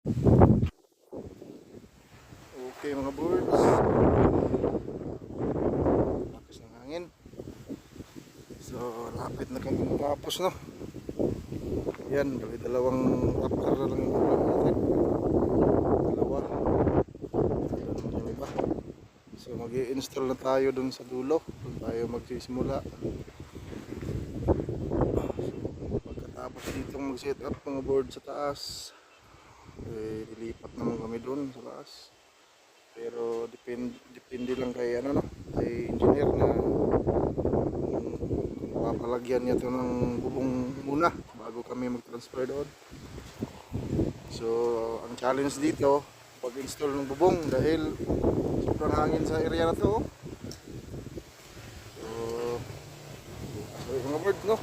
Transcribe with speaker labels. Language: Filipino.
Speaker 1: Okay mga birds, lakas ng hangin. So lapit na kami matapos, no. Yan, dalawang raptor na lang yung ulam natin. Dalawa. Yan naman yung iba. So mag-i-install na tayo dun sa dulo. Dun tayo magsisimula. So pagkatapos dito mag-set up mga board sa taas, eh, lilipat naman kami dun sa taas. Pero depende lang kay ano, no, kay engineer na kung papalagyan niya to ng bubong muna bago kami mag-transfer doon. So ang challenge dito pag-install ng bubong dahil sobrang hangin sa area na to. So mga bird, no,